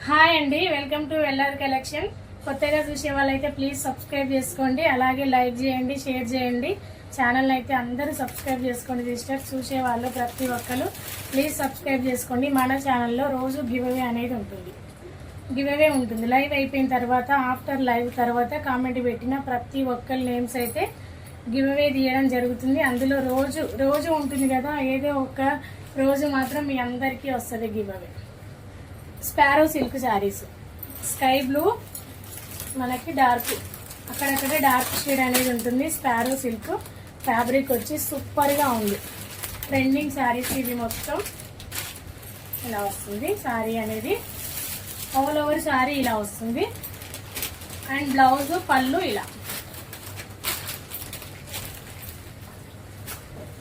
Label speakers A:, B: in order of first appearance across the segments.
A: Hi అండి, welcome to LR collection. కొత్తగా చూసే వాళ్ళైతే ప్లీజ్ సబ్స్క్రైబ్ చేసుకోండి, అలాగే లైక్ చేయండి, షేర్ చేయండి. ఛానల్ అయితే అందరూ సబ్స్క్రైబ్ చేసుకోండి సిస్టర్స్. చూసే వాళ్ళు ప్రతి ఒక్కరు ప్లీజ్ సబ్స్క్రైబ్ చేసుకోండి. మన ఛానల్లో రోజు గివ్ అవే అనేది ఉంటుంది. గివ్ అవే ఉంటుంది లైవ్ అయిపోయిన తర్వాత, ఆఫ్టర్ లైవ్ తర్వాత కామెంట్ పెట్టిన ప్రతి ఒక్కరి నేమ్స్ అయితే గివ్ అవే తీయడం జరుగుతుంది. అందులో రోజు ఉంటుంది కదా, ఏదో ఒక రోజు మాత్రం మీ అందరికీ వస్తుంది give away. Sparrow silk saris, sky blue, మనకి డార్క్, అక్కడక్కడ డార్క్ షేడ్ అనేది ఉంటుంది. స్పారో సిల్క్ ఫ్యాబ్రిక్ వచ్చి సూపర్గా ఉంది. ట్రెండింగ్ శారీస్ ఇవి. మొత్తం ఇలా వస్తుంది శారీ అనేది, ఆల్ ఓవర్ శారీ ఇలా వస్తుంది. అండ్ బ్లౌజ్, పళ్ళు ఇలా,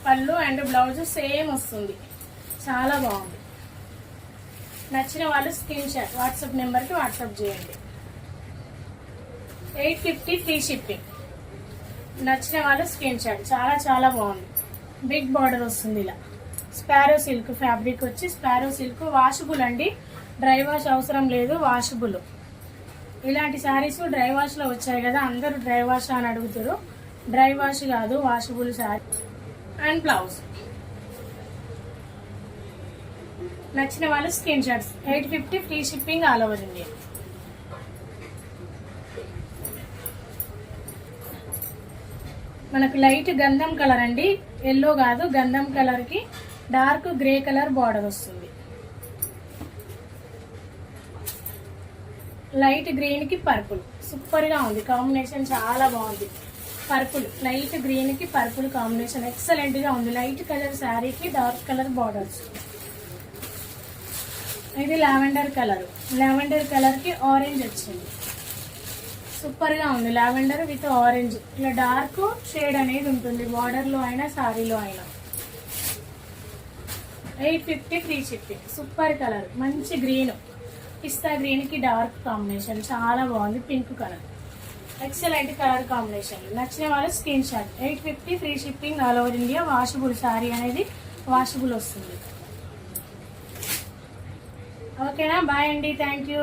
A: పళ్ళు అండ్ బ్లౌజ్ సేమ్ వస్తుంది. చాలా బాగుంది. నచ్చిన వాళ్ళు స్క్రీన్ షాట్ వాట్సాప్ నెంబర్కి వాట్సాప్ చేయండి. 850 ఫ్రీ షిప్పింగ్. నచ్చిన వాళ్ళు స్క్రీన్ షాట్. చాలా బాగుంది. బిగ్ బార్డర్ వస్తుంది ఇలా. స్పారో సిల్క్ ఫ్యాబ్రిక్ వచ్చి స్పారో సిల్క్ వాషబుల్ అండి, డ్రై వాష్ అవసరం లేదు, వాషబుల్. ఇలాంటి శారీస్ డ్రై వాష్లో వచ్చాయి కదా, అందరూ డ్రై వాష్ అని అడుగుతారు. డ్రై వాష్ కాదు, వాషబుల్ శారీ. And blouse. నచ్చిన వాళ్ళు screenshots. 850 free shipping all over India. మనకు లైట్ గంధం కలర్ అండి, ఎల్లో కాదు, గంధం కలర్ కి డార్క్ గ్రే కలర్ బార్డర్ వస్తుంది. లైట్ గ్రీన్ కి పర్పుల్, సూపర్ గా ఉంది కాంబినేషన్, చాలా బాగుంది. పర్పుల్, లైట్ గ్రీన్ కి పర్పుల్ కాంబినేషన్ ఎక్సలెంట్ గా ఉంది. లైట్ కలర్ శారీకి డార్క్ కలర్ బార్డర్స్. ఇది లావెండర్ కలర్, లావెండర్ కలర్ కి ఆరెంజ్ వచ్చింది. సూపర్ గా ఉంది. లావెండర్ విత్ ఆరెంజ్, ఇలా డార్క్ షేడ్ అనేది ఉంటుంది బార్డర్ లో అయినా శారీలో అయినా. 850 ఫ్రీ షిప్పింగ్. సూపర్ కలర్, మంచి గ్రీన్, పిస్తా గ్రీన్ కి డార్క్ కాంబినేషన్, చాలా బాగుంది. Pink colour, excellent colour combination. నచ్చిన వాళ్ళు screen shot. 850 free shipping all over India. Washable sari అనేది వాషబుల్ వస్తుంది. ఓకేనా, బాయ్ అండి, థ్యాంక్ యూ.